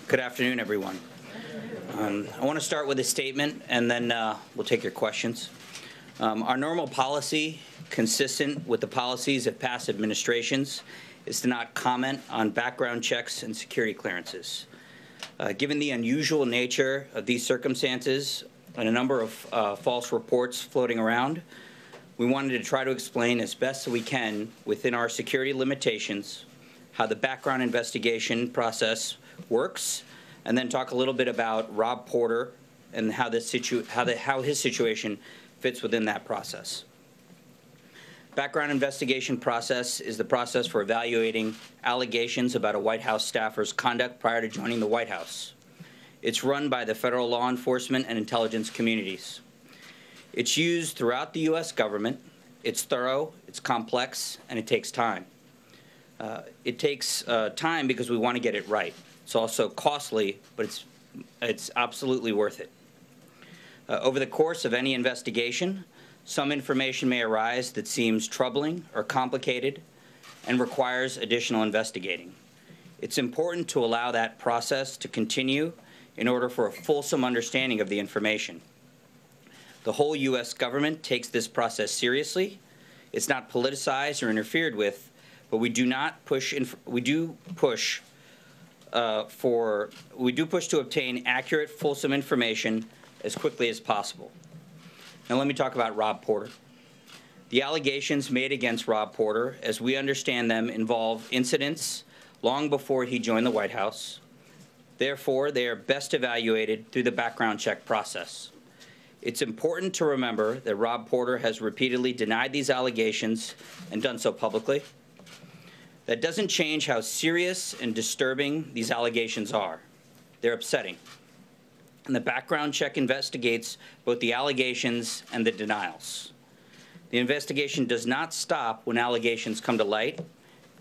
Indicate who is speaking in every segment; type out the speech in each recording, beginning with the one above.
Speaker 1: Good afternoon, everyone. I want to start with a statement, and then we'll take your questions. Our normal policy, consistent with the policies of past administrations, is to not comment on background checks and security clearances. Given the unusual nature of these circumstances and a number of false reports floating around, we wanted to try to explain as best as we can within our security limitations how the background investigation process works, and then talk a little bit about Rob Porter and how his situation fits within that process. Background investigation process is the process for evaluating allegations about a White House staffer's conduct prior to joining the White House. It's run by the federal law enforcement and intelligence communities. It's used throughout the U.S. government. It's thorough, it's complex, and it takes time. It takes time because we want to get it right. It's also costly, but it's absolutely worth it. Over the course of any investigation, some information may arise that seems troubling or complicated and requires additional investigating. It's important to allow that process to continue in order for a fulsome understanding of the information. The whole U.S. government takes this process seriously. It's not politicized or interfered with, but we do push to obtain accurate, fulsome information as quickly as possible. Now let me talk about Rob Porter. The allegations made against Rob Porter, as we understand them, involve incidents long before he joined the White House. Therefore, they are best evaluated through the background check process. It's important to remember that Rob Porter has repeatedly denied these allegations and done so publicly. That doesn't change how serious and disturbing these allegations are. They're upsetting. And the background check investigates both the allegations and the denials. The investigation does not stop when allegations come to light.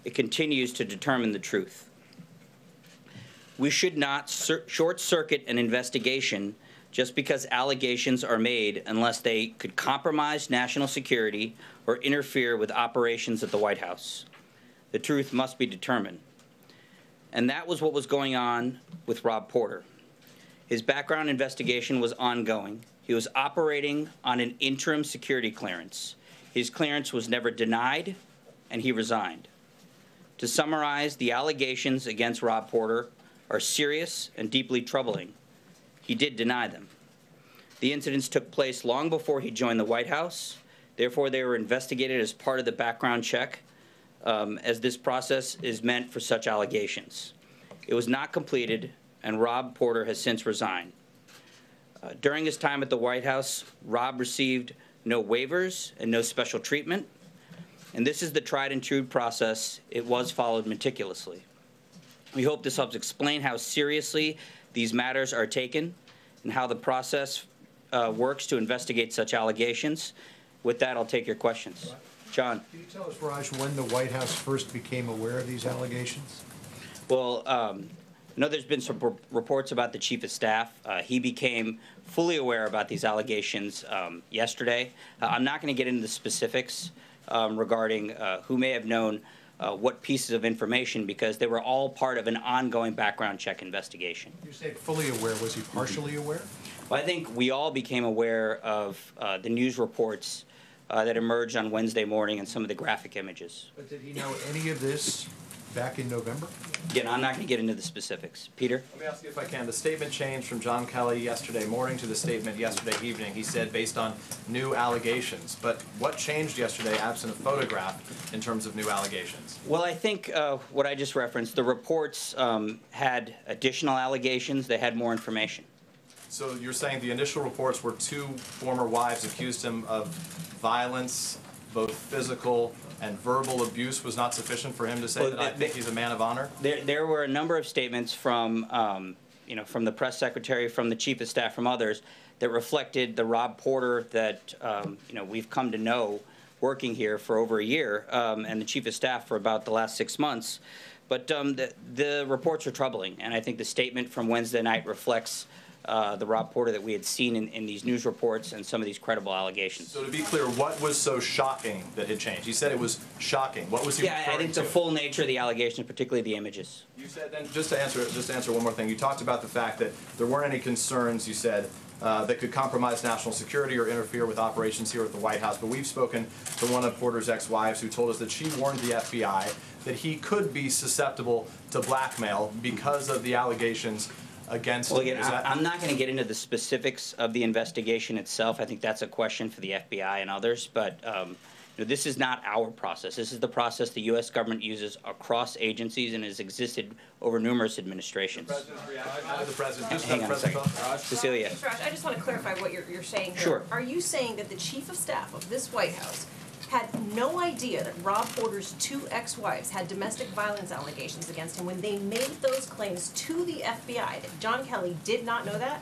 Speaker 1: It continues to determine the truth. We should not short-circuit an investigation just because allegations are made unless they could compromise national security or interfere with operations at the White House. The truth must be determined. And that was what was going on with Rob Porter. His background investigation was ongoing. He was operating on an interim security clearance. His clearance was never denied, and he resigned. To summarize, the allegations against Rob Porter are serious and deeply troubling. He did deny them. The incidents took place long before he joined the White House. Therefore, they were investigated as part of the background check, as this process is meant for such allegations. It was not completed, and Rob Porter has since resigned. During his time at the White House, Rob received no waivers and no special treatment, and this is the tried and true process. It was followed meticulously. We hope this helps explain how seriously these matters are taken and how the process works to investigate such allegations. With that, I'll take your questions. John.
Speaker 2: Can you tell us, Raj, when the White House first became aware of these allegations?
Speaker 1: Well, I know there's been some reports about the Chief of Staff. He became fully aware about these allegations yesterday. I'm not going to get into the specifics regarding who may have known what pieces of information, because they were all part of an ongoing background check investigation.
Speaker 2: You say fully aware. Was he partially aware?
Speaker 1: Well, I think we all became aware of the news reports that emerged on Wednesday morning and some of the graphic images.
Speaker 2: But did he know any of this back in November?
Speaker 1: Again, I'm not going to get into the specifics. Peter?
Speaker 3: Let me ask you if I can. The statement changed from John Kelly yesterday morning to the statement yesterday evening. He said based on new allegations. But what changed yesterday, absent a photograph, in terms of new allegations?
Speaker 1: Well, I think what I just referenced, the reports had additional allegations. They had more information.
Speaker 3: So you're saying the initial reports were two former wives accused him of violence, both physical and verbal abuse, was not sufficient for him to say that I think he's a man of honor?
Speaker 1: There were a number of statements from, from the press secretary, from the Chief of Staff, from others, that reflected the Rob Porter that, we've come to know working here for over a year, and the Chief of Staff for about the last 6 months. But the reports are troubling, and I think the statement from Wednesday night reflects the Rob Porter that we had seen in these news reports and some of these credible allegations.
Speaker 3: So to be clear, what was so shocking that had changed? He said it was shocking. What was he
Speaker 1: Yeah, I
Speaker 3: referring
Speaker 1: think the
Speaker 3: to?
Speaker 1: full nature of the allegations, particularly the images.
Speaker 3: You said, and just to answer one more thing, you talked about the fact that there weren't any concerns, you said, that could compromise national security or interfere with operations here at the White House. But we've spoken to one of Porter's ex-wives who told us that she warned the FBI that he could be susceptible to blackmail because of the allegations against
Speaker 1: Well,
Speaker 3: him.
Speaker 1: again, I'm not going to get into the specifics of the investigation itself. I think that's a question for the FBI and others. But this is not our process. This is the process the U.S. government uses across agencies and has existed over numerous administrations.
Speaker 3: How did the president?
Speaker 1: Hang on a second. Cecilia.
Speaker 4: Raj, I just want to clarify what you're saying here.
Speaker 1: Sure.
Speaker 4: Are you saying that the chief of staff of this White House had no idea that Rob Porter's two ex-wives had domestic violence allegations against him when they made those claims to the FBI, that John Kelly did not know that?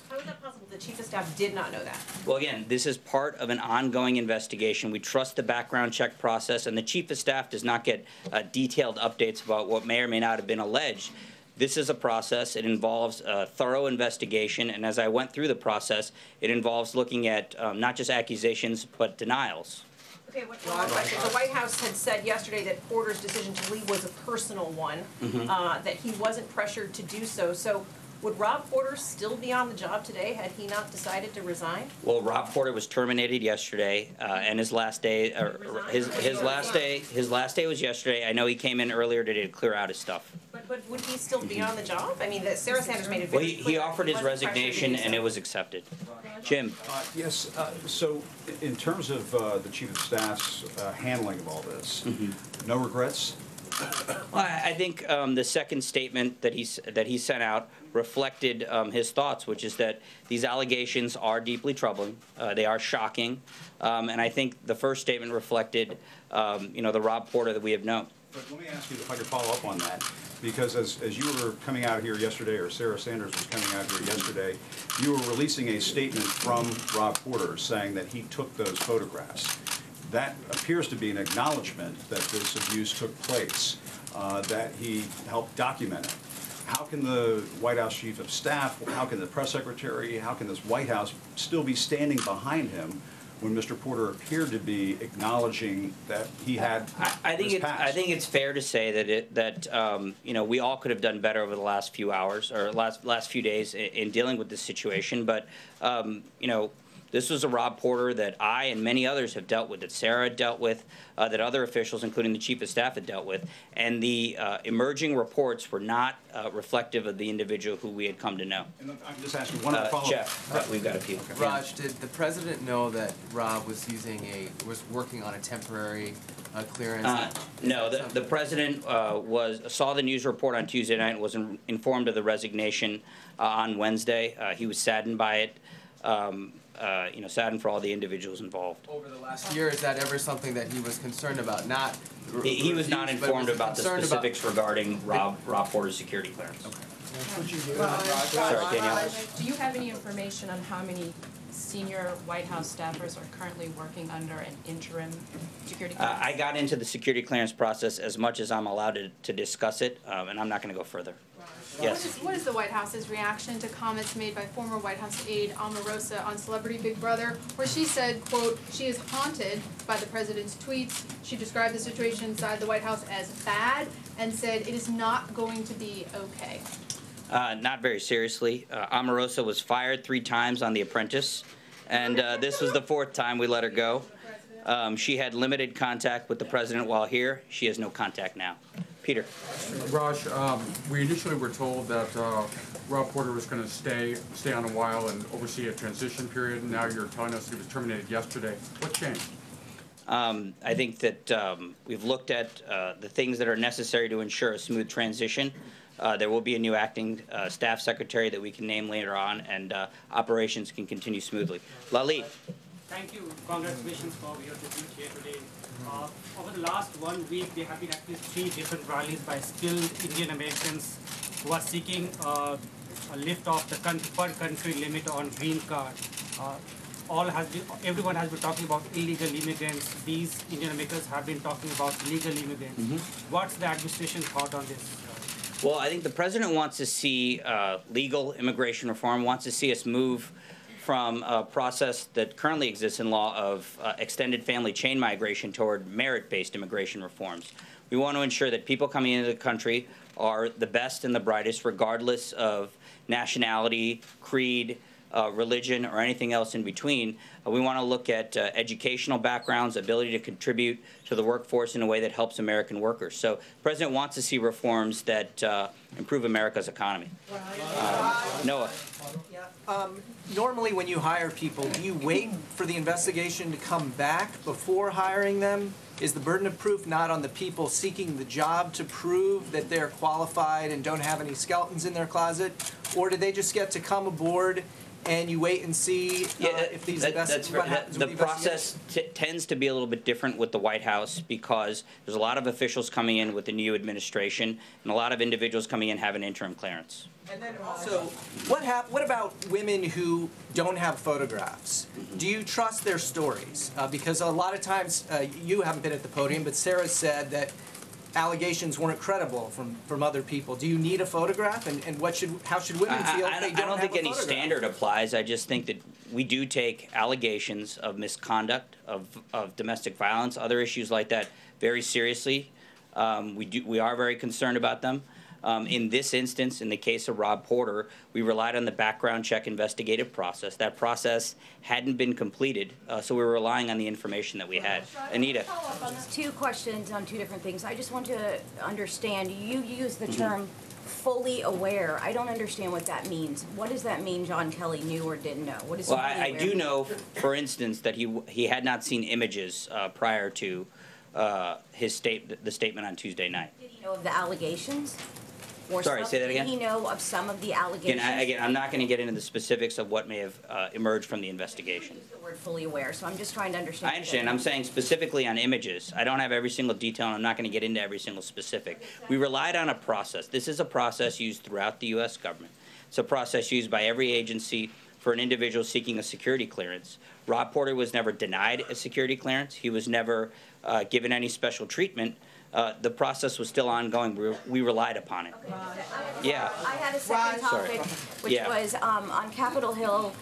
Speaker 4: How is that possible? The chief of staff did not know that.
Speaker 1: Well, again, this is part of an ongoing investigation. We trust the background check process, and the chief of staff does not get detailed updates about what may or may not have been alleged. This is a process. It involves a thorough investigation, and as I went through the process, it involves looking at not just accusations, but denials.
Speaker 4: Okay, one more question. The White House had said yesterday that Porter's decision to leave was a personal one, that he wasn't pressured to do so. So would Rob Porter still be on the job today had he not decided to resign?
Speaker 1: Well, Rob Porter was terminated yesterday, and his last day, his last day was yesterday. I know he came in earlier today to clear out his stuff.
Speaker 4: But would he still be on the job? I mean, Sarah Sanders made it
Speaker 1: Well,
Speaker 4: very
Speaker 1: he
Speaker 4: clear.
Speaker 1: offered his
Speaker 4: wasn't pressured to
Speaker 1: resignation,
Speaker 4: do so.
Speaker 1: and it was accepted. Jim.
Speaker 5: Yes, so in terms of the Chief of Staff's handling of all this, no regrets?
Speaker 1: Well, I think the second statement that he sent out reflected his thoughts, which is that these allegations are deeply troubling. They are shocking, and I think the first statement reflected, the Rob Porter that we have known.
Speaker 5: But let me ask you if I could follow up on that, because as you were coming out here yesterday, or Sarah Sanders was coming out here yesterday, you were releasing a statement from Rob Porter saying that he took those photographs. That appears to be an acknowledgement that this abuse took place, that he helped document it. How can the White House Chief of Staff, how can the press secretary, how can this White House still be standing behind him when Mr. Porter appeared to be acknowledging that he had
Speaker 1: I think it's fair to say that we all could have done better over the last few hours or last few days in dealing with this situation. But this was a Rob Porter that I and many others have dealt with, that Sarah had dealt with, that other officials, including the Chief of Staff, had dealt with. And the emerging reports were not reflective of the individual who we had come to know.
Speaker 5: And I can just ask you one other follow-up.
Speaker 1: Jeff, we've got a few.
Speaker 5: Okay.
Speaker 6: Raj, did the president know that Rob was was working on a temporary clearance?
Speaker 1: No, the president saw the news report on Tuesday night and was informed of the resignation on Wednesday. He was saddened by it. Saddened for all the individuals involved.
Speaker 6: Over the last year, is that ever something that he was concerned about?
Speaker 1: He was not informed about the specifics regarding Rob Porter's security clearance.
Speaker 6: Okay.
Speaker 1: Sorry, Danielle.
Speaker 7: Do you have any information on how many senior White House staffers are currently working under an interim security clearance?
Speaker 1: I got into the security clearance process as much as I'm allowed to discuss it, and I'm not going to go further. Yes.
Speaker 8: What is the White House's reaction to comments made by former White House aide Omarosa on Celebrity Big Brother, where she said, quote, she is haunted by the president's tweets. She described the situation inside the White House as bad and said it is not going to be okay.
Speaker 1: Not very seriously. Omarosa was fired 3 times on The Apprentice, and this was the 4th time we let her go. She had limited contact with the president while here. She has no contact now. Peter.
Speaker 9: Raj, we initially were told that Rob Porter was going to stay on a while and oversee a transition period. Now you're telling us he was terminated yesterday. What changed?
Speaker 1: I think that we've looked at the things that are necessary to ensure a smooth transition. There will be a new acting staff secretary that we can name later on, and operations can continue smoothly. Lalit.
Speaker 10: Thank you. Congratulations for your debut here today. Over the last 1 week, there have been at least 3 different rallies by skilled Indian Americans who are seeking a lift of the per country limit on green card. Everyone has been talking about illegal immigrants. These Indian Americans have been talking about legal immigrants. What's the administration's thought on this?
Speaker 1: Well, I think the president wants to see legal immigration reform, wants to see us move from a process that currently exists in law of extended family chain migration toward merit-based immigration reforms. We want to ensure that people coming into the country are the best and the brightest, regardless of nationality, creed, religion, or anything else in between. We want to look at educational backgrounds, ability to contribute to the workforce in a way that helps American workers. So the president wants to see reforms that improve America's economy. Noah.
Speaker 11: Normally when you hire people, do you wait for the investigation to come back before hiring them? Is the burden of proof not on the people seeking the job to prove that they're qualified and don't have any skeletons in their closet? Or do they just get to come aboard and you wait and see if these
Speaker 1: That's
Speaker 11: what happens with
Speaker 1: the process tends to be a little bit different with the White House because there's a lot of officials coming in with the new administration and a lot of individuals coming in have an interim clearance.
Speaker 11: And then also, what about women who don't have photographs? Do you trust their stories? Because a lot of times, you haven't been at the podium, but Sarah said that allegations weren't credible from other people. Do you need a photograph? And how should women feel if they don't have a photograph?
Speaker 1: I don't think any standard applies. I just think that we do take allegations of misconduct, of domestic violence, other issues like that very seriously. We are very concerned about them. In this instance, in the case of Rob Porter, we relied on the background check investigative process. That process hadn't been completed, so we were relying on the information that we had. Anita.
Speaker 12: Two questions on two different things. I just want to understand, you use the term fully aware. I don't understand what that means. What does that mean John Kelly knew or didn't know? What is
Speaker 1: well, I do know, for instance, that he had not seen images prior to the statement on Tuesday night.
Speaker 12: Did he know of the allegations? Or
Speaker 1: Sorry, say that again?
Speaker 12: Did he know of some of the allegations?
Speaker 1: Again, I'm not going to get into the specifics of what may have emerged from the investigation.
Speaker 12: You used the word fully aware, so I'm just trying to understand.
Speaker 1: I understand. I'm saying specifically on images. I don't have every single detail, and I'm not going to get into every single specific. We relied on a process. This is a process used throughout the U.S. government. It's a process used by every agency for an individual seeking a security clearance. Rob Porter was never denied a security clearance. He was never given any special treatment. The process was still ongoing. We relied upon it.
Speaker 12: Okay.
Speaker 1: Yeah.
Speaker 12: I had a second topic, which was on Capitol Hill,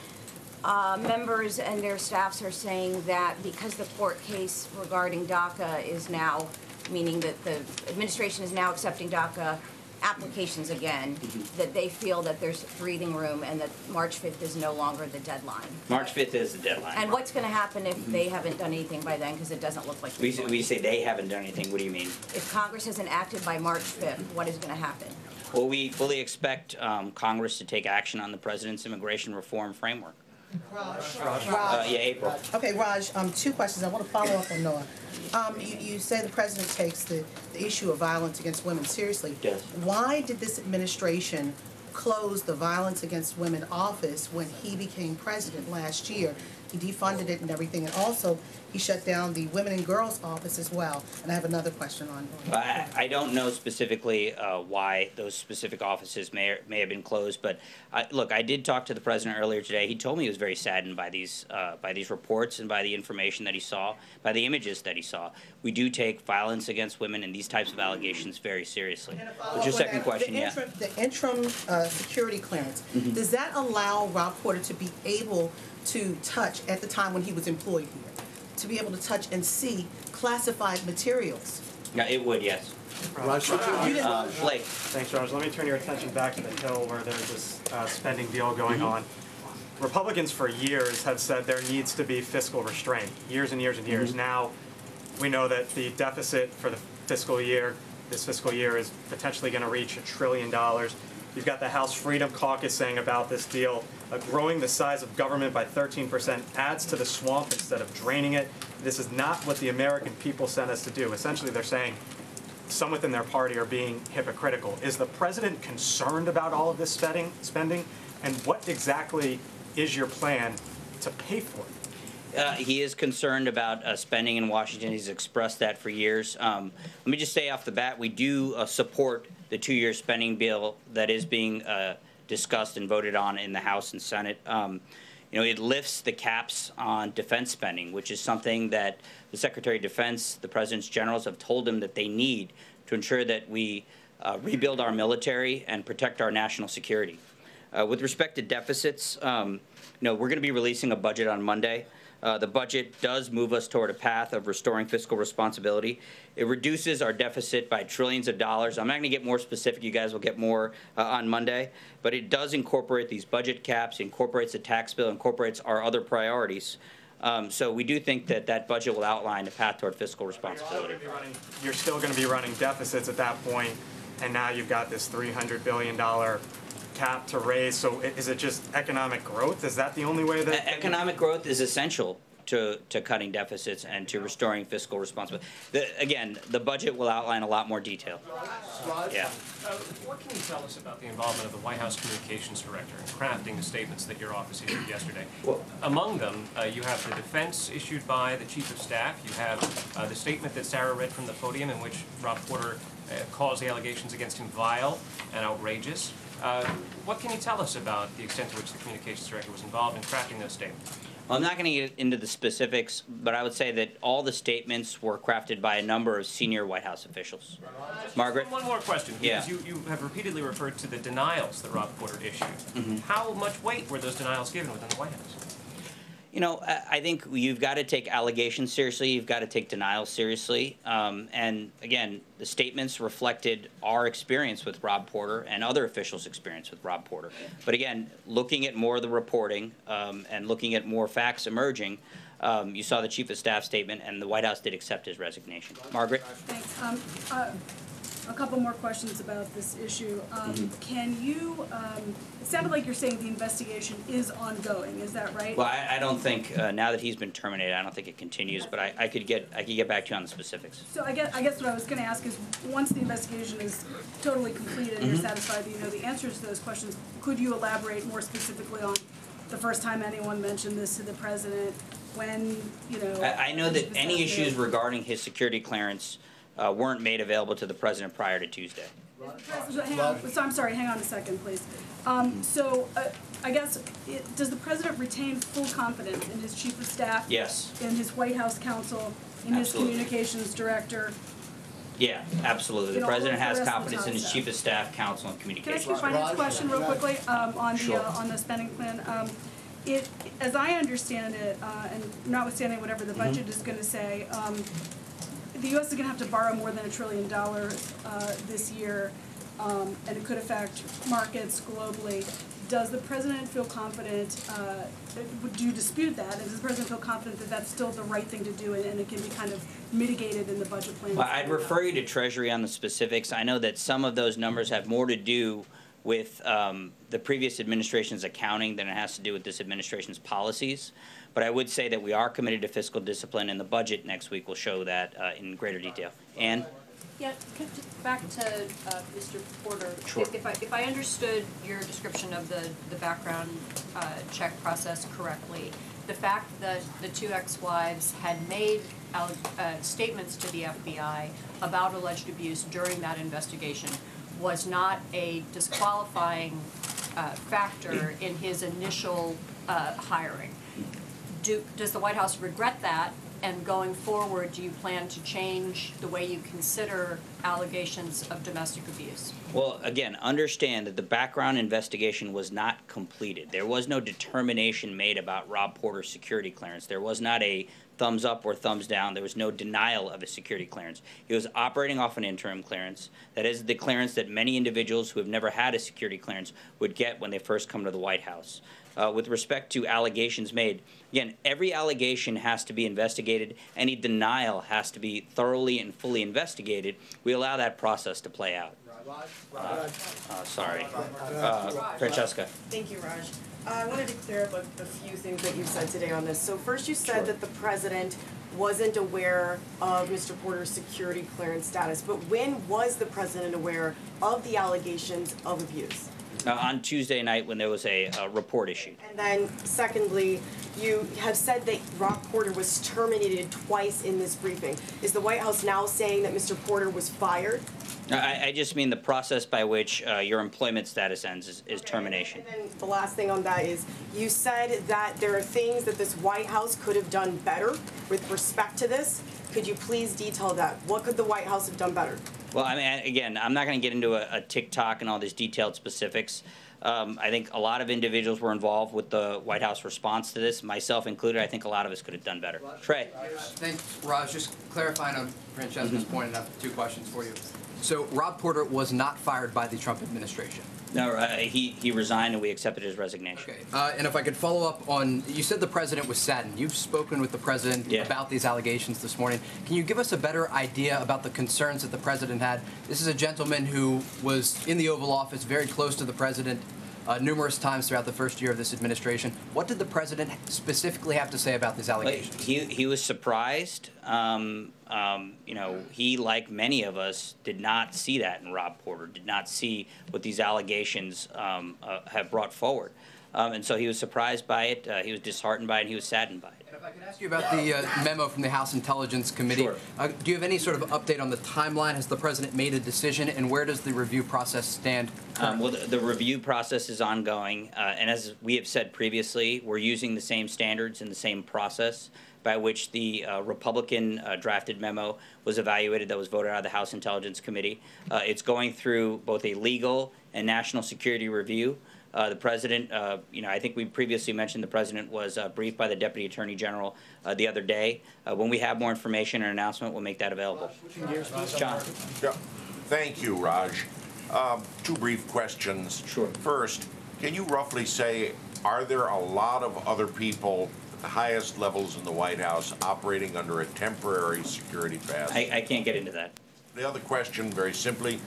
Speaker 12: members and their staffs are saying that because the court case regarding DACA is now, meaning that the administration is now accepting DACA applications again, that they feel that there's breathing room and that March 5th is no longer the deadline.
Speaker 1: March 5th is the deadline.
Speaker 12: And what's going to happen if they haven't done anything by then, because it doesn't look like
Speaker 1: we say they haven't done anything. What do you mean?
Speaker 12: If Congress isn't acted by March 5th, what is going to happen?
Speaker 1: Well, we fully expect Congress to take action on the president's immigration reform framework.
Speaker 13: Raj.
Speaker 1: Yeah, April.
Speaker 13: Okay, Raj, two questions. I want to follow up on Noah. You say the president takes the issue of violence against women seriously.
Speaker 1: Yes.
Speaker 13: Why did this administration close the Violence Against Women office when he became president last year? He defunded it and everything, and also he shut down the Women and Girls office as well. And I have another question on.
Speaker 1: I don't know specifically why those specific offices may have been closed, but look, I did talk to the president earlier today. He told me he was very saddened by these reports and by the information that he saw, by the images that he saw. We do take violence against women and these types of allegations very seriously. What's your second question?
Speaker 13: The interim security clearance, does that allow Rob Porter to be able to touch, at the time when he was employed here, to be able to touch and see classified materials?
Speaker 1: Yeah, it would, yes.
Speaker 14: Blake. Thanks, Raj. Let me turn your attention back to the Hill where there's this spending deal going on. Republicans for years have said there needs to be fiscal restraint, years and years and years. Now we know that the deficit for the fiscal year, this fiscal year, is potentially going to reach $1 trillion. You've got the House Freedom Caucus saying about this deal, growing the size of government by 13% adds to the swamp instead of draining it. This is not what the American people sent us to do. Essentially, they're saying some within their party are being hypocritical. Is the president concerned about all of this spending? And what exactly is your plan to pay for it?
Speaker 1: He is concerned about spending in Washington. He's expressed that for years. Let me just say off the bat, we do support the 2-year spending bill that is being discussed and voted on in the House and Senate. It lifts the caps on defense spending, which is something that the Secretary of Defense, the President's generals have told him that they need to ensure that we rebuild our military, and protect our national security. With respect to deficits, we're going to be releasing a budget on Monday. The budget does move us toward a path of restoring fiscal responsibility. It reduces our deficit by trillions of dollars. I'm not going to get more specific. You guys will get more on Monday. But it does incorporate these budget caps, incorporates the tax bill, incorporates our other priorities. So we do think that that budget will outline a path toward fiscal responsibility.
Speaker 14: You're still going to be running deficits at that point, and now you've got this $300 billion cap to raise. So is it just economic growth? Is that the only way that
Speaker 1: economic growth is essential to cutting deficits and to restoring fiscal responsibility? Again, the budget will outline a lot more detail. Yeah.
Speaker 15: What can you tell us about the involvement of the White House Communications Director in crafting the statements that your office issued yesterday?
Speaker 1: Well,
Speaker 15: among them, you have the defense issued by the Chief of Staff. You have the statement that Sarah read from the podium in which Rob Porter calls the allegations against him vile and outrageous. What can you tell us about the extent to which the Communications Director was involved in crafting those statements?
Speaker 1: Well, I'm not going to get into the specifics, but I would say that all the statements were crafted by a number of senior White House officials. Margaret?
Speaker 15: One more question,
Speaker 1: Yeah.
Speaker 15: because you have repeatedly referred to the denials that Rob Porter issued. How much weight were those denials given within the White House?
Speaker 1: I think you've got to take allegations seriously. You've got to take denials seriously. And again, the statements reflected our experience with Rob Porter and other officials' experience with Rob Porter. But again, looking at more of the reporting and looking at more facts emerging, you saw the Chief of Staff statement, and the White House did accept his resignation. Margaret?
Speaker 16: Thanks. A couple more questions about this issue. Can you, it sounded like you're saying the investigation is ongoing, is that right?
Speaker 1: Well, I don't think, now that he's been terminated, I don't think it continues, but I could get back to you on the specifics.
Speaker 16: So I guess what I was going to ask is, once the investigation is totally completed and you're satisfied that you know the answers to those questions, could you elaborate more specifically on the first time anyone mentioned this to the president, when,
Speaker 1: I know that any issues regarding his security clearance weren't made available to the president prior to Tuesday.
Speaker 16: I'm sorry, hang on a second, please. I guess, does the president retain full confidence in his chief of staff?
Speaker 1: Yes.
Speaker 16: In his White House counsel, in his communications director?
Speaker 1: Yeah, absolutely. The president has confidence in his chief of staff, counsel, and communications.
Speaker 16: Can I ask you a finance question real quickly on the spending plan? As I understand it, and notwithstanding whatever the budget is going to say, the U.S. is going to have to borrow more than $1 trillion this year, and it could affect markets globally. Does the president feel confident, do you dispute that, and does the president feel confident that that's still the right thing to do and it can be kind of mitigated in the budget plan?
Speaker 1: Well, I'd refer you to Treasury on the specifics. I know that some of those numbers have more to do with the previous administration's accounting than it has to do with this administration's policies. But I would say that we are committed to fiscal discipline, and the budget next week will show that in greater detail. Ann?
Speaker 17: Yeah, back to Mr. Porter.
Speaker 1: Sure.
Speaker 17: If I understood your description of the background check process correctly, the fact that the two ex-wives had made statements to the FBI about alleged abuse during that investigation was not a disqualifying factor in his initial hiring. Does the White House regret that? And going forward, do you plan to change the way you consider allegations of domestic abuse?
Speaker 1: Well, again, understand that the background investigation was not completed. There was no determination made about Rob Porter's security clearance. There was not a thumbs up or thumbs down. There was no denial of a security clearance. He was operating off an interim clearance. That is the clearance that many individuals who have never had a security clearance would get when they first come to the White House. With respect to allegations made, again, every allegation has to be investigated. Any denial has to be thoroughly and fully investigated. We allow that process to play out. Sorry. Francesca.
Speaker 18: Thank you, Raj. I wanted to clear up a few things that you said today on this. So first you said that the president wasn't aware of Mr. Porter's security clearance status, but when was the president aware of the allegations of abuse?
Speaker 1: On Tuesday night when there was a report issued.
Speaker 18: And then secondly, you have said that Rob Porter was terminated twice in this briefing. Is the White House now saying that Mr. Porter was fired?
Speaker 1: I just mean the process by which your employment status ends is termination.
Speaker 18: And then the last thing on that is, you said that there are things that this White House could have done better with respect to this. Could you please detail that? What could the White House have done better?
Speaker 1: Well, I mean, again, I'm not going to get into a TikTok and all these detailed specifics. I think a lot of individuals were involved with the White House response to this, myself included. I think a lot of us could have done better. Trey.
Speaker 19: Thanks, Raj. Just clarifying on Francesca's point, and I have 2 questions for you. So Rob Porter was not fired by the Trump administration.
Speaker 1: No, he resigned and we accepted his resignation.
Speaker 19: Okay. And if I could follow up on, you said the president was saddened. You've spoken with the president about these allegations this morning. Can you give us a better idea about the concerns that the president had? This is a gentleman who was in the Oval Office, very close to the president, numerous times throughout the first year of this administration. What did the president specifically have to say about these allegations?
Speaker 1: He was surprised. You know, he, like many of us, did not see that in Rob Porter, did not see what these allegations have brought forward. And so he was surprised by it, he was disheartened by it, and he was saddened by it.
Speaker 19: And if I could ask you about the memo from the House Intelligence Committee.
Speaker 1: Sure.
Speaker 19: Do you have any sort of update on the timeline? Has the president made a decision, and where does the review process stand currently?
Speaker 1: Well, the review process is ongoing, and as we have said previously, we're using the same standards and the same process by which the Republican drafted memo was evaluated that was voted out of the House Intelligence Committee. It's going through both a legal and national security review. The president, you know, I think we previously mentioned the president was briefed by the Deputy Attorney General the other day. When we have more information and announcement, we'll make that available. John.
Speaker 20: Yeah. Thank you, Raj. 2 brief questions.
Speaker 1: Sure.
Speaker 20: First, can you roughly say, are there a lot of other people at the highest levels in the White House operating under a temporary security pass?
Speaker 1: I can't get into that.
Speaker 20: The other question, very simply,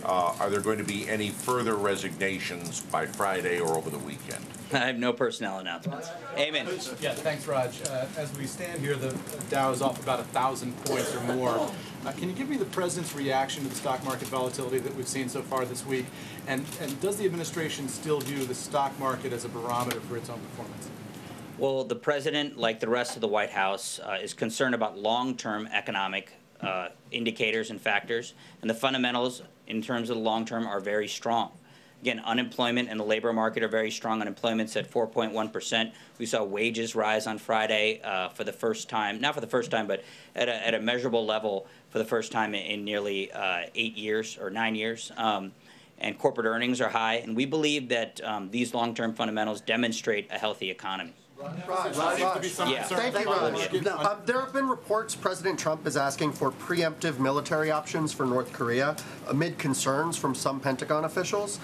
Speaker 20: are there going to be any further resignations by Friday or over the weekend?
Speaker 1: I have no personnel announcements. Amen.
Speaker 21: Yeah, thanks, Raj. As we stand here, the Dow is off about 1,000 points or more. Can you give me the president's reaction to the stock market volatility that we've seen so far this week? And does the administration still view the stock market as a barometer for its own performance?
Speaker 1: Well, the president, like the rest of the White House, is concerned about long-term economic indicators and factors, and the fundamentals in terms of the long term are very strong. Again, unemployment and the labor market are very strong. Unemployment's at 4.1%. We saw wages rise on Friday for the first time, not for the first time, but at a measurable level for the first time in nearly 8 years or 9 years. And corporate earnings are high, and we believe that these long-term fundamentals demonstrate a healthy economy.
Speaker 22: Raj.
Speaker 1: Yeah.
Speaker 22: Thank you, Raj.
Speaker 1: Yeah.
Speaker 22: There have been reports President Trump is asking for preemptive military options for North Korea amid concerns from some Pentagon officials.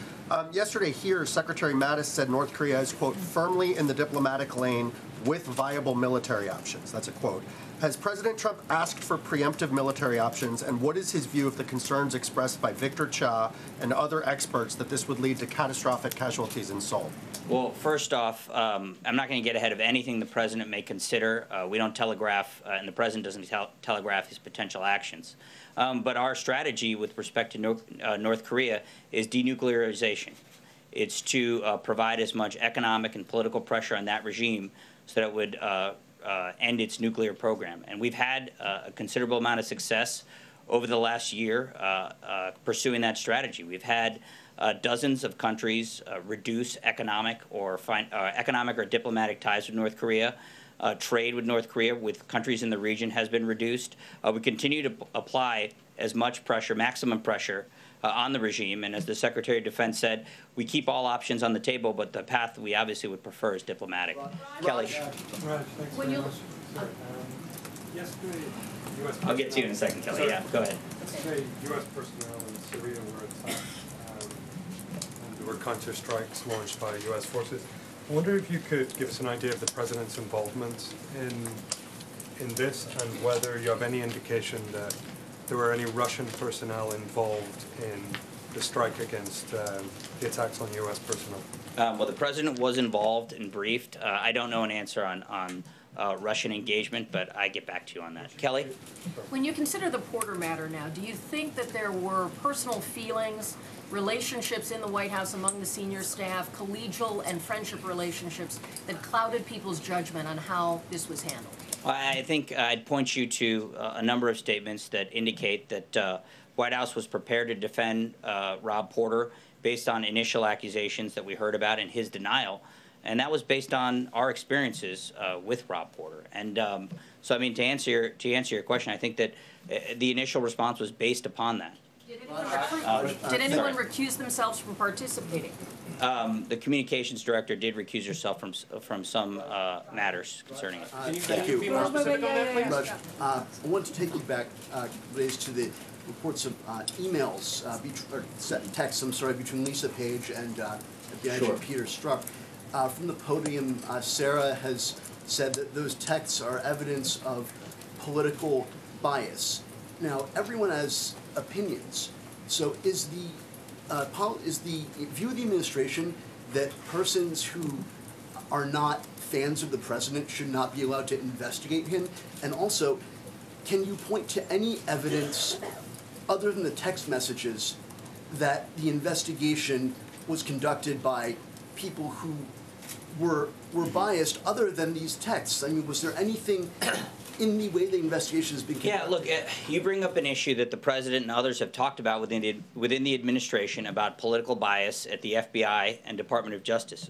Speaker 22: Yesterday here, Secretary Mattis said North Korea is, quote, firmly in the diplomatic lane with viable military options. That's a quote. Has President Trump asked for preemptive military options, and what is his view of the concerns expressed by Victor Shah and other experts that this would lead to catastrophic casualties in Seoul?
Speaker 1: Well, first off, I'm not going to get ahead of anything the president may consider. We don't telegraph, and the president doesn't telegraph his potential actions. But our strategy with respect to North Korea is denuclearization. It's to provide as much economic and political pressure on that regime so that it would end its nuclear program. And we've had a considerable amount of success over the last year pursuing that strategy. We've had dozens of countries reduce economic or diplomatic ties with North Korea. Trade with North Korea with countries in the region has been reduced. We continue to apply as much pressure, maximum pressure, on the regime. And as the Secretary of Defense said, we keep all options on the table, but the path we obviously would prefer is diplomatic. Kelly.
Speaker 10: When you yesterday,
Speaker 1: I'll get to you in a second, Kelly. Yeah, go ahead.
Speaker 23: Yesterday, U.S. personnel in Syria were attacked, and there were counter-strikes launched by U.S. forces. I wonder if you could give us an idea of the President's involvement in this, and whether you have any indication that there were any Russian personnel involved in the strike against the attacks on U.S. personnel.
Speaker 1: Well, the president was involved and briefed. I don't know an answer on Russian engagement, but I get back to you on that. Kelly?
Speaker 17: When you consider the Porter matter now, do you think that there were personal feelings, relationships in the White House among the senior staff, collegial and friendship relationships that clouded people's judgment on how this was handled?
Speaker 1: I think I'd point you to a number of statements that indicate that White House was prepared to defend Rob Porter based on initial accusations that we heard about and his denial. And that was based on our experiences with Rob Porter. And so, I mean, to answer your question, I think that the initial response was based upon that.
Speaker 17: Did anyone recuse themselves from participating?
Speaker 1: The communications director did recuse herself from some matters concerning it.
Speaker 2: Thank you. Raj, I want to take you back, Liz, to the reports of emails, or texts, between Lisa Page and Peter Strzok. From the podium, Sarah has said that those texts are evidence of political bias. Now, everyone has opinions. So is the view of the administration that persons who are not fans of the president should not be allowed to investigate him? And also, can you point to any evidence other than the text messages that the investigation was conducted by people who were biased other than these texts? I mean, was there anything in the way the investigation has been conducted?
Speaker 1: Yeah, look, you bring up an issue that the president and others have talked about within the administration about political bias at the FBI and Department of Justice.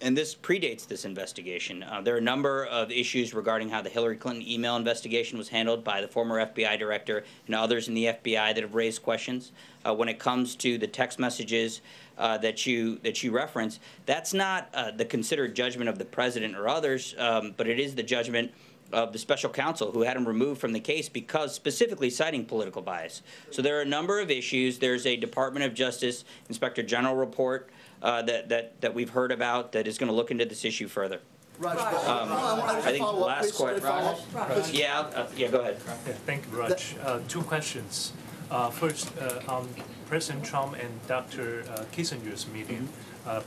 Speaker 1: And this predates this investigation. There are a number of issues regarding how the Hillary Clinton email investigation was handled by the former FBI director and others in the FBI that have raised questions. When it comes to the text messages that you reference, that's not the considered judgment of the president or others, but it is the judgment of the special counsel who had him removed from the case because specifically citing political bias. So there are a number of issues. There's a Department of Justice Inspector General report that we've heard about that is going to look into this issue further. I think last question. Yeah, go ahead.
Speaker 3: Yeah, thank you, Raj. Two questions. First, on President Trump and Dr. Kissinger's meeting,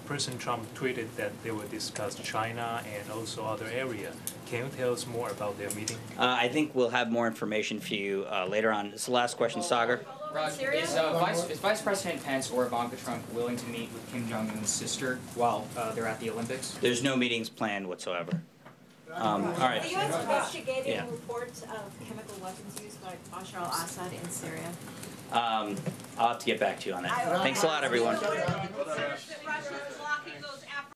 Speaker 3: President Trump tweeted that they will discuss China and also other areas. Can you tell us more about their meeting?
Speaker 1: I think we'll have more information for you later on. It's the last question, Sagar.
Speaker 4: Raj, is Vice President Pence or Ivanka Trump willing to meet with Kim Jong-un's sister while they're at the Olympics?
Speaker 1: There's no meetings planned whatsoever. All right.
Speaker 24: Are you investigating reports of chemical weapons used by Bashar al-Assad in Syria?
Speaker 1: I'll have to get back to you on that. Thanks a lot, everyone.